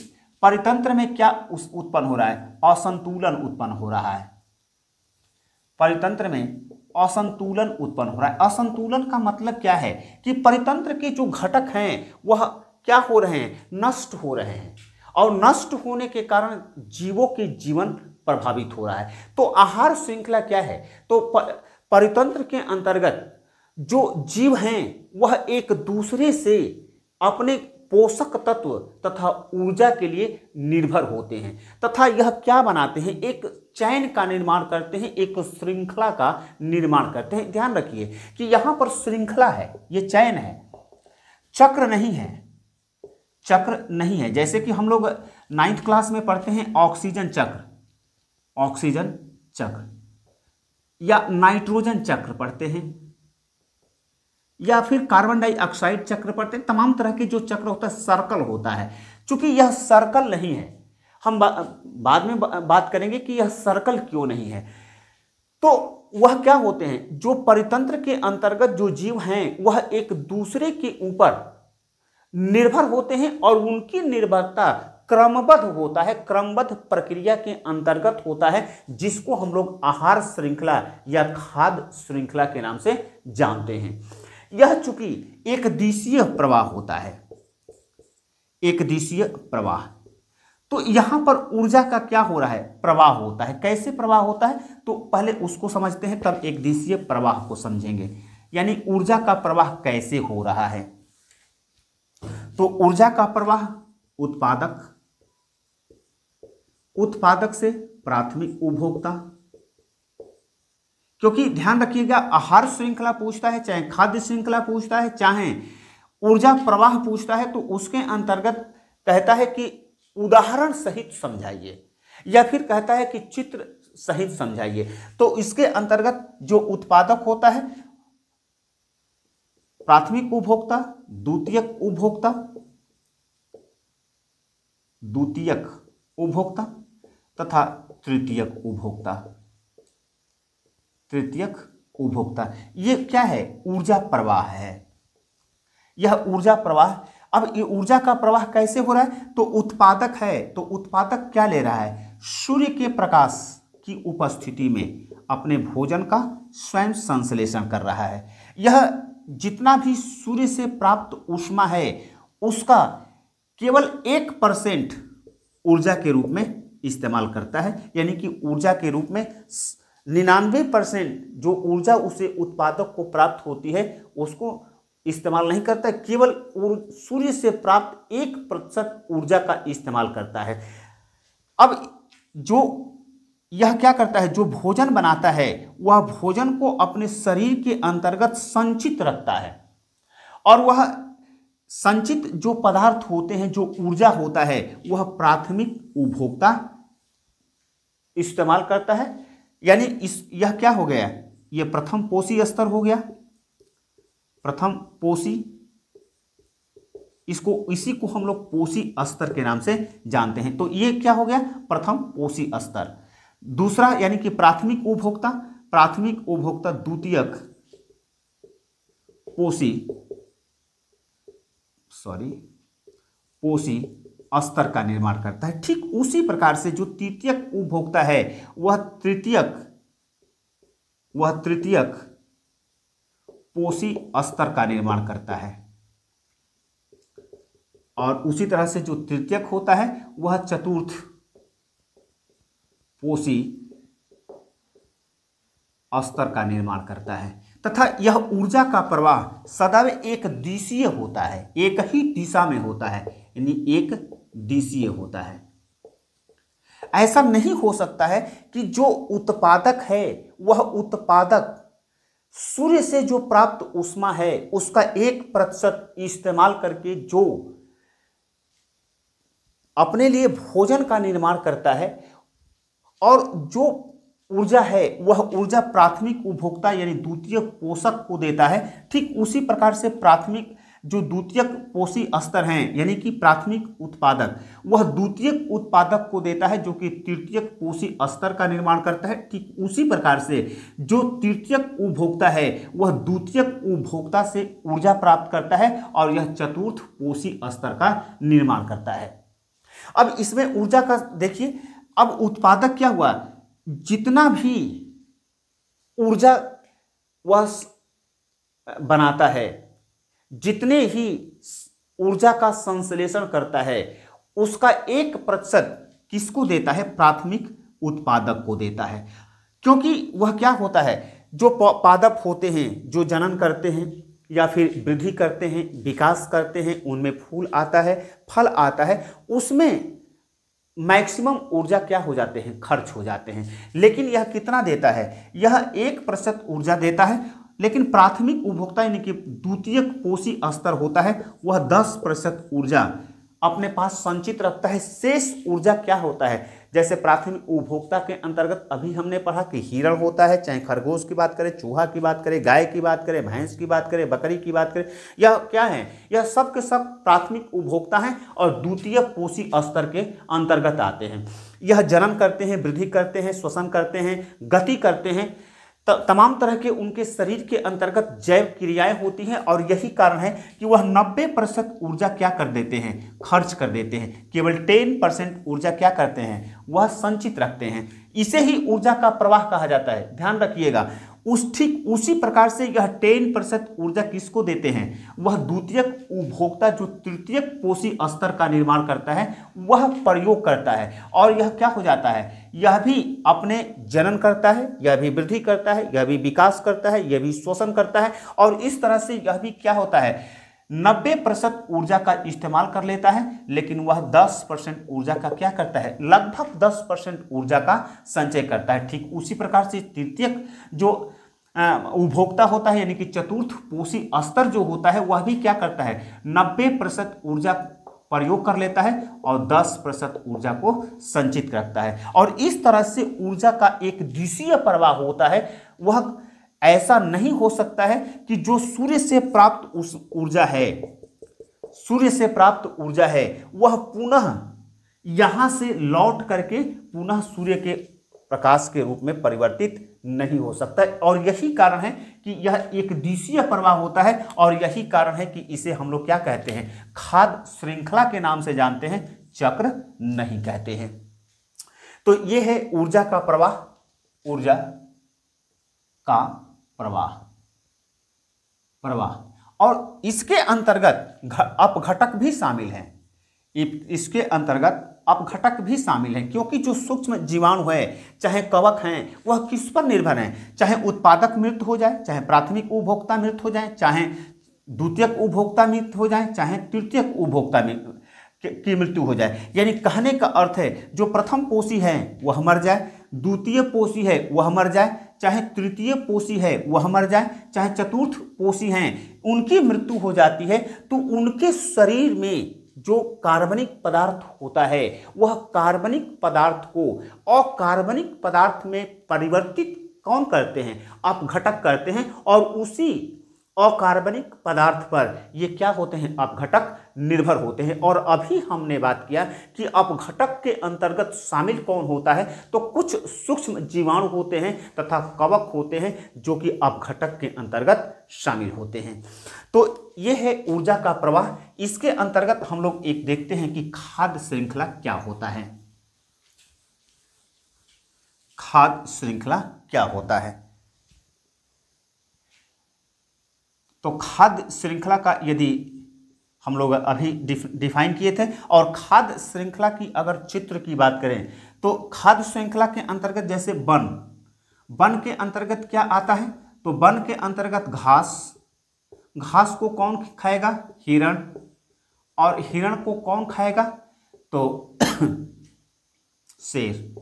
परितंत्र में क्या उत्पन्न हो रहा है? असंतुलन उत्पन्न हो रहा है। परितंत्र में असंतुलन उत्पन्न हो रहा है। असंतुलन का मतलब क्या है कि परितंत्र के जो घटक हैं वह क्या हो रहे हैं? नष्ट हो रहे हैं, और नष्ट होने के कारण जीवों के जीवन प्रभावित हो रहा है। तो आहार श्रृंखला क्या है? तो परितंत्र के अंतर्गत जो जीव हैं वह एक दूसरे से अपने पोषक तत्व तथा ऊर्जा के लिए निर्भर होते हैं, तथा यह क्या बनाते हैं? एक चैन का निर्माण करते हैं, एक श्रृंखला का निर्माण करते हैं। ध्यान रखिए कि यहां पर श्रृंखला है, ये चैन है, चक्र नहीं है, चक्र नहीं है। जैसे कि हम लोग 9th क्लास में पढ़ते हैं ऑक्सीजन चक्र, ऑक्सीजन चक्र, या नाइट्रोजन चक्र पढ़ते हैं, या फिर कार्बन डाइऑक्साइड चक्र पढ़ते हैं। तमाम तरह के जो चक्र होता है सर्कल होता है। चूंकि यह सर्कल नहीं है, हम बाद में बात करेंगे कि यह सर्कल क्यों नहीं है। तो वह क्या होते हैं, जो परितंत्र के अंतर्गत जो जीव हैं वह एक दूसरे के ऊपर निर्भर होते हैं और उनकी निर्भरता क्रमबद्ध होता है, क्रमबद्ध प्रक्रिया के अंतर्गत होता है, जिसको हम लोग आहार श्रृंखला या खाद्य श्रृंखला के नाम से जानते हैं। यह चूंकि एक दिशीय प्रवाह होता है, एक दिशीय प्रवाह, तो यहां पर ऊर्जा का क्या हो रहा है, प्रवाह होता है। कैसे प्रवाह होता है, तो पहले उसको समझते हैं तब एक दिशीय प्रवाह को समझेंगे। यानी ऊर्जा का प्रवाह कैसे हो रहा है, तो ऊर्जा का प्रवाह उत्पादक, उत्पादक से प्राथमिक उपभोक्ता, क्योंकि ध्यान रखिएगा आहार श्रृंखला पूछता है, चाहे खाद्य श्रृंखला पूछता है, चाहे ऊर्जा प्रवाह पूछता है, तो उसके अंतर्गत कहता है कि उदाहरण सहित समझाइए या फिर कहता है कि चित्र सहित समझाइए। तो इसके अंतर्गत जो उत्पादक होता है प्राथमिक उपभोक्ता, द्वितीयक उपभोक्ता, द्वितीयक उपभोक्ता तथा तृतीयक उपभोक्ता, तृतीयक उपभोक्ता, ये क्या है, ऊर्जा प्रवाह है। यह ऊर्जा प्रवाह, अब ये ऊर्जा का प्रवाह कैसे हो रहा है, तो उत्पादक है, तो उत्पादक क्या ले रहा है, सूर्य के प्रकाश की उपस्थिति में अपने भोजन का स्वयं संश्लेषण कर रहा है। यह जितना भी सूर्य से प्राप्त ऊष्मा है उसका केवल 1% ऊर्जा के रूप में इस्तेमाल करता है, यानी कि ऊर्जा के रूप में 99% जो ऊर्जा उसे उत्पादक को प्राप्त होती है उसको इस्तेमाल नहीं करता है, केवल सूर्य से प्राप्त 1% ऊर्जा का इस्तेमाल करता है। अब जो यह क्या करता है, जो भोजन बनाता है वह भोजन को अपने शरीर के अंतर्गत संचित रखता है और वह संचित जो पदार्थ होते हैं, जो ऊर्जा होता है, वह प्राथमिक उपभोक्ता इस्तेमाल करता है। यानी यह क्या हो गया, यह प्रथम पोषी स्तर हो गया, प्रथम पोषी, इसी को हम लोग पोषी स्तर के नाम से जानते हैं। तो ये क्या हो गया, प्रथम पोषी स्तर। दूसरा यानी कि प्राथमिक उपभोक्ता, प्राथमिक उपभोक्ता द्वितीयक पोषी स्तर का निर्माण करता है। ठीक उसी प्रकार से जो तृतीयक उपभोक्ता है वह तृतीयक पोषी स्तर का निर्माण करता है और उसी तरह से जो तृतीयक होता है वह चतुर्थ पोषी स्तर का निर्माण करता है। तथा यह ऊर्जा का प्रवाह सदैव एक दिशीय होता है, एक ही दिशा में होता है, यानी एक दिशीय होता है। ऐसा नहीं हो सकता है कि जो उत्पादक है वह उत्पादक सूर्य से जो प्राप्त ऊष्मा है उसका 1% इस्तेमाल करके जो अपने लिए भोजन का निर्माण करता है और जो ऊर्जा है वह ऊर्जा प्राथमिक उपभोक्ता यानी द्वितीयक पोषक को देता है। ठीक उसी प्रकार से प्राथमिक जो द्वितीयक पोषी स्तर हैं यानी कि प्राथमिक उत्पादक वह द्वितीयक उत्पादक को देता है जो कि तृतीयक पोषी स्तर का निर्माण करता है। ठीक उसी प्रकार से जो तृतीयक उपभोक्ता है वह द्वितीयक उपभोक्ता से ऊर्जा प्राप्त करता है और यह चतुर्थ पोषी स्तर का निर्माण करता है। अब इसमें ऊर्जा का देखिए, अब उत्पादक क्या हुआ, जितना भी ऊर्जा वह बनाता है, जितने ही ऊर्जा का संश्लेषण करता है उसका 1% किसको देता है, प्राथमिक उत्पादक को देता है। क्योंकि वह क्या होता है, जो पादप होते हैं जो जनन करते हैं या फिर वृद्धि करते हैं, विकास करते हैं, उनमें फूल आता है, फल आता है, उसमें मैक्सिमम ऊर्जा क्या हो जाते हैं, खर्च हो जाते हैं। लेकिन यह कितना देता है, यह 1% ऊर्जा देता है। लेकिन प्राथमिक उपभोक्ता यानी कि द्वितीयक पोषी स्तर होता है वह 10% ऊर्जा अपने पास संचित रखता है। शेष ऊर्जा क्या होता है, जैसे प्राथमिक उपभोक्ता के अंतर्गत अभी हमने पढ़ा कि हिरण होता है, चाहे खरगोश की बात करें, चूहा की बात करें, गाय की बात करें, भैंस की बात करें, बकरी की बात करें, यह क्या है, यह सब के सब प्राथमिक उपभोक्ता हैं और द्वितीय पोषी स्तर के अंतर्गत आते हैं। यह जनन करते हैं, वृद्धि करते हैं, श्वसन करते हैं, गति करते हैं, तमाम तरह के उनके शरीर के अंतर्गत जैव क्रियाएं होती हैं और यही कारण है कि वह 90% ऊर्जा क्या कर देते हैं, खर्च कर देते हैं। केवल 10% ऊर्जा क्या करते हैं, वह संचित रखते हैं। इसे ही ऊर्जा का प्रवाह कहा जाता है। ध्यान रखिएगा, ठीक उसी प्रकार से यह 10% ऊर्जा किसको देते हैं, वह द्वितीयक उपभोक्ता जो तृतीयक पोषी स्तर का निर्माण करता है वह प्रयोग करता है। और यह क्या हो जाता है, यह भी अपने जनन करता है, यह भी वृद्धि करता है, यह भी विकास करता है, यह भी शोषण करता है और इस तरह से यह भी क्या होता है, 90% ऊर्जा का इस्तेमाल कर लेता है, लेकिन वह 10% ऊर्जा का क्या करता है, लगभग 10% ऊर्जा का संचय करता है। ठीक उसी प्रकार से तृतीयक जो उपभोक्ता होता है यानी कि चतुर्थ पोषी स्तर जो होता है वह भी क्या करता है, 90% ऊर्जा प्रयोग कर लेता है और 10% ऊर्जा को संचित रखता है। और इस तरह से ऊर्जा का एक दिशीय प्रवाह होता है। वह ऐसा नहीं हो सकता है कि जो सूर्य से प्राप्त उस ऊर्जा है, सूर्य से प्राप्त ऊर्जा है वह पुनः यहां से लौट करके पुनः सूर्य के प्रकाश के रूप में परिवर्तित नहीं हो सकता है। और यही कारण है कि यह एक दिशीय प्रवाह होता है और यही कारण है कि इसे हम लोग क्या कहते हैं, खाद्य श्रृंखला के नाम से जानते हैं, चक्र नहीं कहते हैं। तो यह है ऊर्जा का प्रवाह, ऊर्जा का प्रवाह। और इसके अंतर्गत अपघटक भी शामिल हैं, इसके अंतर्गत अपघटक भी शामिल हैं, क्योंकि जो सूक्ष्म जीवाणु है चाहे कवक हैं वह किस पर निर्भर हैं, चाहे उत्पादक मृत हो जाए, चाहे प्राथमिक उपभोक्ता मृत हो जाए, चाहे द्वितीयक उपभोक्ता मृत हो जाए, चाहे तृतीयक उपभोक्ता की मृत्यु हो जाए। यानी कहने का अर्थ है जो प्रथम पोषी है वह मर जाए, द्वितीय पोषी है वह मर जाए, चाहे तृतीय पोषी है वह मर जाए, चाहे चतुर्थ पोषी हैं उनकी मृत्यु हो जाती है, तो उनके शरीर में जो कार्बनिक पदार्थ होता है वह कार्बनिक पदार्थ को अकार्बनिक पदार्थ में परिवर्तित कौन करते हैं, अपघटक करते हैं। और उसी अकार्बनिक पदार्थ पर ये क्या होते हैं, अपघटक निर्भर होते हैं। और अभी हमने बात किया कि अपघटक के अंतर्गत शामिल कौन होता है, तो कुछ सूक्ष्म जीवाणु होते हैं तथा कवक होते हैं जो कि अपघटक के अंतर्गत शामिल होते हैं। तो ये है ऊर्जा का प्रवाह। इसके अंतर्गत हम लोग एक देखते हैं कि खाद्य श्रृंखला क्या होता है। खाद्य श्रृंखला क्या होता है, तो खाद्य श्रृंखला का यदि हम लोग अभी डिफाइन किए थे, और खाद्य श्रृंखला की अगर चित्र की बात करें तो खाद्य श्रृंखला के अंतर्गत जैसे वन के अंतर्गत क्या आता है, तो वन के अंतर्गत घास को कौन खाएगा, हिरण, और हिरण को कौन खाएगा, तो शेर।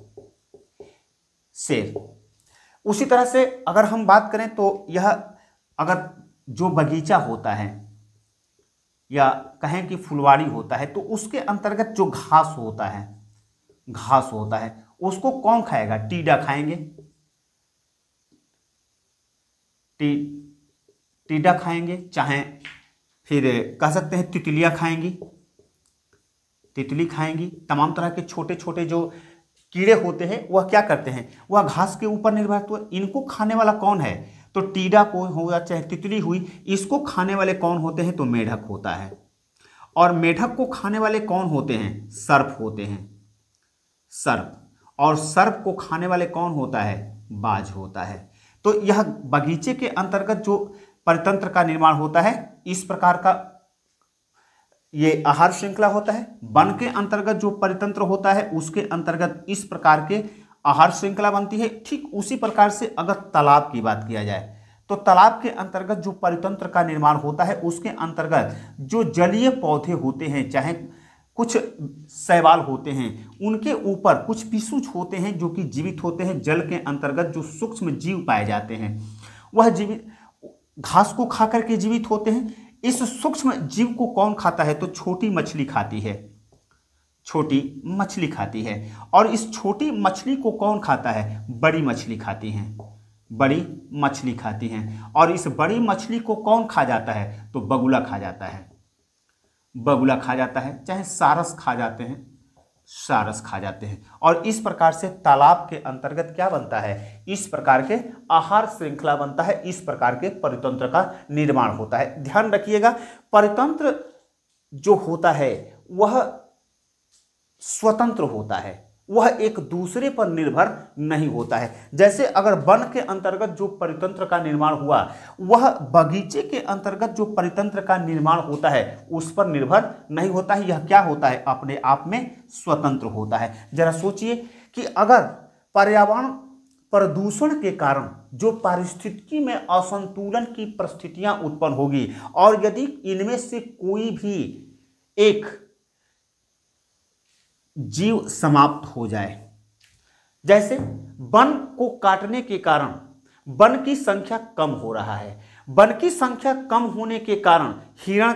उसी तरह से अगर हम बात करें तो यह अगर जो बगीचा होता है या कहें कि फुलवाड़ी होता है तो उसके अंतर्गत जो घास होता है उसको कौन खाएगा, टीडा खाएंगे, टीडा खाएंगे, चाहे फिर कह सकते हैं तितलियां खाएंगी, तितली खाएंगी। तमाम तरह के छोटे छोटे जो कीड़े होते हैं वह क्या करते हैं, वह घास के ऊपर निर्भर। तो इनको खाने वाला कौन है, तो टीडा को हो या चाहे तितली हुई, इसको खाने वाले कौन होते हैं, तो मेढक होता है। और मेढक को खाने वाले कौन होते हैं, सर्प होते हैं, सर्प। और सर्प को खाने वाले कौन होता है, बाज होता है। तो यह बगीचे के अंतर्गत जो परितंत्र का निर्माण होता है, इस प्रकार का ये आहार श्रृंखला होता है। वन के अंतर्गत जो परितंत्र होता है उसके अंतर्गत इस प्रकार के आहार श्रृंखला बनती है। ठीक उसी प्रकार से अगर तालाब की बात किया जाए तो तालाब के अंतर्गत जो परितंत्र का निर्माण होता है उसके अंतर्गत जो जलीय पौधे होते हैं, चाहे कुछ शैवाल होते हैं, उनके ऊपर कुछ पिशुच होते हैं जो कि जीवित होते हैं। जल के अंतर्गत जो सूक्ष्म जीव पाए जाते हैं वह जीवित घास को खा करके जीवित होते हैं। इस सूक्ष्म जीव को कौन खाता है, तो छोटी मछली खाती है, छोटी मछली खाती है। और इस छोटी मछली को कौन खाता है? बड़ी मछली खाती हैं, बड़ी मछली खाती हैं। और इस बड़ी मछली को कौन खा जाता है? तो बगुला खा जाता है, बगुला खा जाता है, चाहे सारस खा जाते हैं, सारस खा जाते हैं। और इस प्रकार से तालाब के अंतर्गत क्या बनता है? इस प्रकार के आहार श्रृंखला बनता है, इस प्रकार के परितंत्र का निर्माण होता है। ध्यान रखिएगा, परितंत्र जो होता है वह स्वतंत्र होता है, वह एक दूसरे पर निर्भर नहीं होता है। जैसे अगर वन के अंतर्गत जो परितंत्र का निर्माण हुआ, वह बगीचे के अंतर्गत जो परितंत्र का निर्माण होता है उस पर निर्भर नहीं होता है। यह क्या होता है? अपने आप में स्वतंत्र होता है। जरा सोचिए कि अगर पर्यावरण प्रदूषण के कारण जो पारिस्थितिकी में असंतुलन की परिस्थितियां उत्पन्न होगी और यदि इनमें से कोई भी एक जीव समाप्त हो जाए, जैसे वन को काटने के कारण वन की संख्या कम हो रहा है, वन की संख्या कम होने के कारण हिरण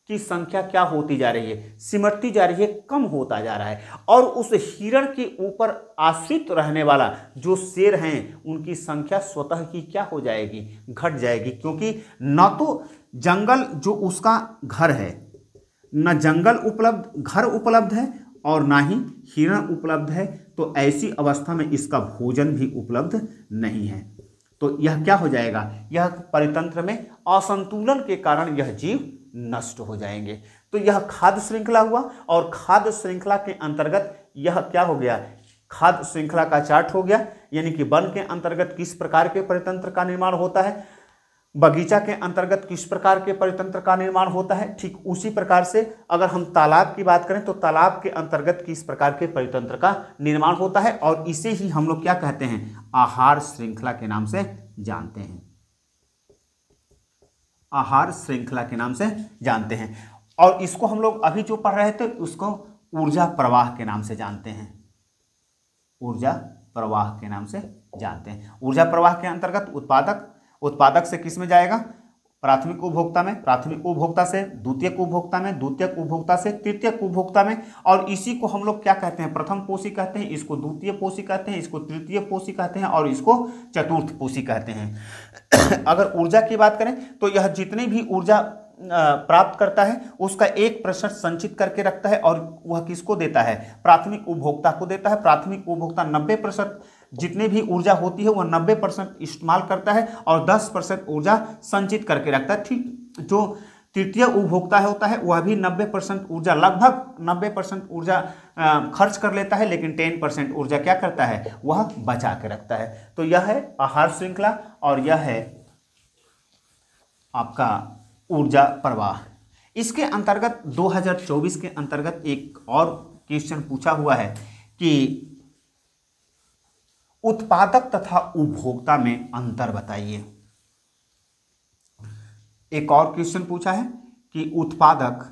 की संख्या क्या होती जा रही है? सिमटती जा रही है, कम होता जा रहा है। और उस हिरण के ऊपर आश्रित रहने वाला जो शेर हैं उनकी संख्या स्वतः ही क्या हो जाएगी? घट जाएगी, क्योंकि न तो जंगल जो उसका घर है, न जंगल उपलब्ध, घर उपलब्ध है और ना ही हिरण उपलब्ध है। तो ऐसी अवस्था में इसका भोजन भी उपलब्ध नहीं है। तो यह क्या हो जाएगा? यह परितंत्र में असंतुलन के कारण यह जीव नष्ट हो जाएंगे। तो यह खाद्य श्रृंखला हुआ। और खाद्य श्रृंखला के अंतर्गत यह क्या हो गया? खाद्य श्रृंखला का चार्ट हो गया, यानी कि वन के अंतर्गत किस प्रकार के परितंत्र का निर्माण होता है, बगीचा के अंतर्गत किस प्रकार के परितंत्र का निर्माण होता है। ठीक उसी प्रकार से अगर हम तालाब की बात करें तो तालाब के अंतर्गत किस प्रकार के परितंत्र का निर्माण होता है। और इसे ही हम लोग क्या कहते हैं? आहार श्रृंखला के नाम से जानते हैं, आहार श्रृंखला के नाम से जानते हैं। और इसको हम लोग अभी जो पढ़ रहे थे उसको ऊर्जा प्रवाह के नाम से जानते हैं, ऊर्जा प्रवाह के नाम से जानते हैं। ऊर्जा प्रवाह के अंतर्गत उत्पादक, उत्पादक से किस में जाएगा? प्राथमिक उपभोक्ता में, प्राथमिक उपभोक्ता से द्वितीयक उपभोक्ता में, द्वितीयक उपभोक्ता से तृतीयक उपभोक्ता में। और इसी को हम लोग क्या कहते हैं? प्रथम पोषी कहते हैं, इसको द्वितीय पोषी कहते हैं, इसको तृतीय पोषी कहते हैं और इसको चतुर्थ पोषी कहते हैं। अगर ऊर्जा की बात करें तो यह जितनी भी ऊर्जा प्राप्त करता है उसका 1% संचित करके रखता है और वह किसको देता है? प्राथमिक उपभोक्ता को देता है। प्राथमिक उपभोक्ता 90% जितनी भी ऊर्जा होती है वह 90% इस्तेमाल करता है और 10% ऊर्जा संचित करके रखता है। ठीक जो तृतीय उपभोक्ता होता है वह भी 90% ऊर्जा, लगभग 90% ऊर्जा खर्च कर लेता है, लेकिन 10% ऊर्जा क्या करता है? वह बचा के रखता है। तो यह है आहार श्रृंखला और यह है आपका ऊर्जा प्रवाह। इसके अंतर्गत 2024 के अंतर्गत एक और क्वेश्चन पूछा हुआ है कि उत्पादक तथा उपभोक्ता में अंतर बताइए। एक और क्वेश्चन पूछा है कि उत्पादक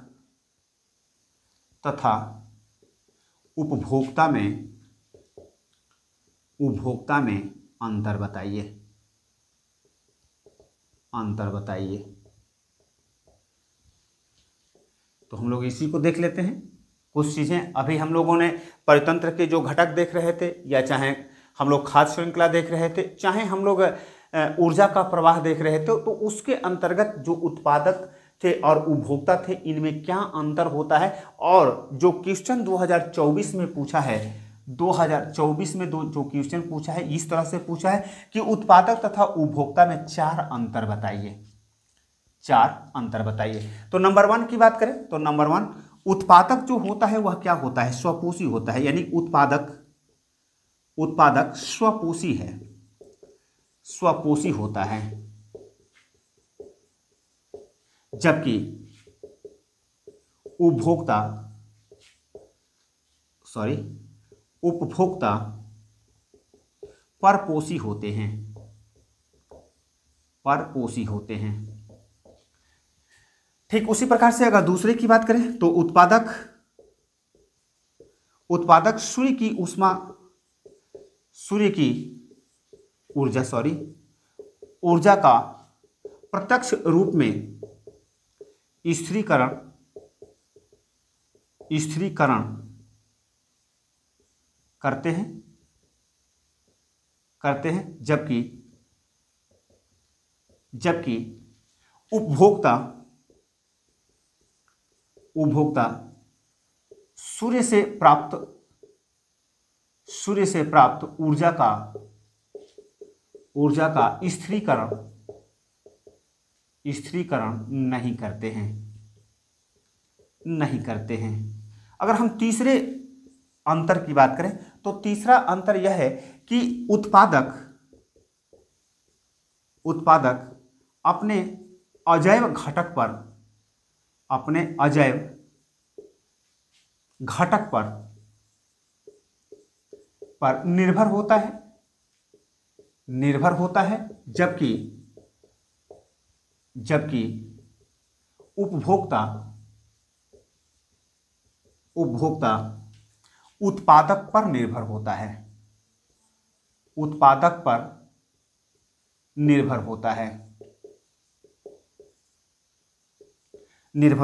तथा उपभोक्ता में अंतर बताइए, अंतर बताइए। तो हम लोग इसी को देख लेते हैं। कुछ चीजें अभी हम लोगों ने परितंत्र के जो घटक देख रहे थे, या चाहे हम लोग खाद्य श्रृंखला देख रहे थे, चाहे हम लोग ऊर्जा का प्रवाह देख रहे थे, तो उसके अंतर्गत जो उत्पादक थे और उपभोक्ता थे इनमें क्या अंतर होता है। और जो क्वेश्चन 2024 में पूछा है, 2024 में जो क्वेश्चन पूछा है इस तरह से पूछा है कि उत्पादक तथा उपभोक्ता में 4 अंतर बताइए, 4 अंतर बताइए। तो नंबर 1 की बात करें तो नंबर 1, उत्पादक जो होता है वह क्या होता है? स्वपोषी होता है, यानी उत्पादक स्वपोषी है, स्वपोषी होता है। जबकि उपभोक्ता परपोषी होते हैं, परपोषी होते हैं। ठीक उसी प्रकार से अगर दूसरे की बात करें तो उत्पादक सूर्य की ऊष्मा, सूर्य की ऊर्जा का प्रत्यक्ष रूप में स्थिरीकरण करते हैं जबकि उपभोक्ता सूर्य से प्राप्त ऊर्जा का स्थिरीकरण नहीं करते हैं। अगर हम तीसरे अंतर की बात करें तो तीसरा अंतर यह है कि उत्पादक अपने अजैव घटक पर निर्भर होता है जबकि उपभोक्ता उत्पादक पर निर्भर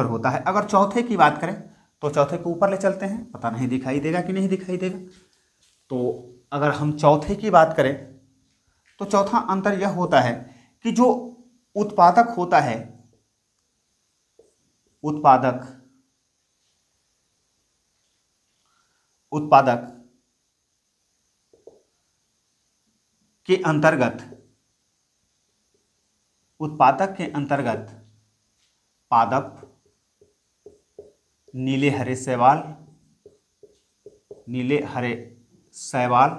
होता है। अगर चौथे की बात करें तो चौथे को ऊपर ले चलते हैं, पता नहीं दिखाई देगा कि नहीं दिखाई देगा। तो अगर हम चौथे की बात करें तो चौथा अंतर यह होता है कि जो उत्पादक होता है, उत्पादक के अंतर्गत पादप, नीले हरे शैवाल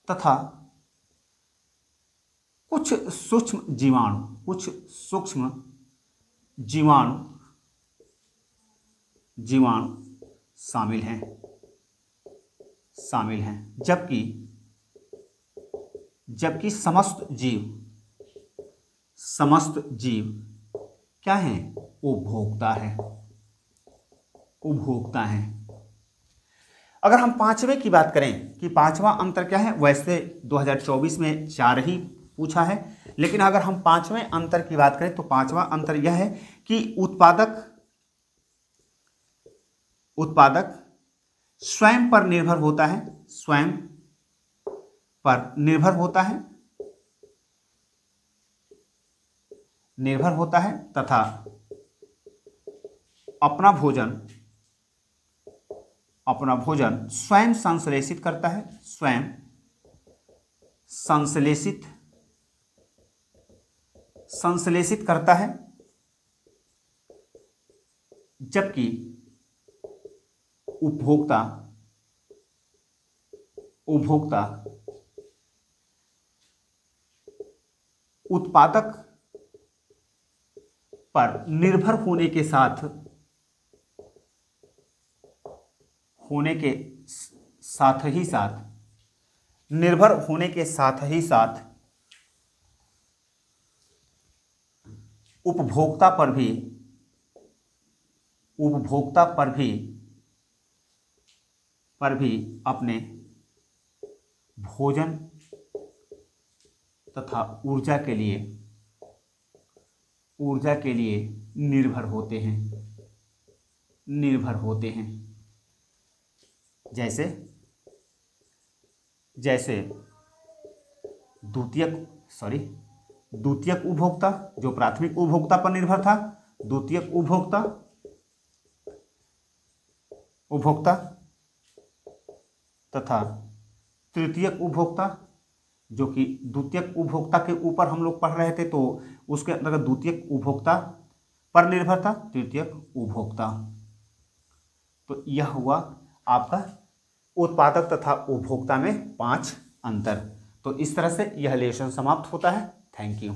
तथा कुछ सूक्ष्म जीवाणु शामिल हैं जबकि समस्त जीव क्या हैं? उपभोक्ता हैं। अगर हम पांचवें की बात करें कि पांचवा अंतर क्या है, वैसे 2024 में 4 ही पूछा है, लेकिन अगर हम पांचवें अंतर की बात करें तो पांचवा अंतर यह है कि उत्पादक स्वयं पर निर्भर होता है तथा अपना भोजन स्वयं संश्लेषित करता है, संश्लेषित करता है, जबकि उपभोक्ता उत्पादक पर निर्भर होने के साथ उपभोक्ता पर भी अपने भोजन तथा ऊर्जा के लिए निर्भर होते हैं। जैसे द्वितीयक उपभोक्ता जो प्राथमिक उपभोक्ता पर निर्भर था, द्वितीयक उपभोक्ता तथा तृतीयक उपभोक्ता जो कि द्वितीयक उपभोक्ता के ऊपर हम लोग पढ़ रहे थे, तो उसके अंतर्गत द्वितीयक उपभोक्ता पर निर्भर था तृतीयक उपभोक्ता। तो यह हुआ आपका उत्पादक तथा उपभोक्ता में 5 अंतर। तो इस तरह से यह लेसन समाप्त होता है। Thank you.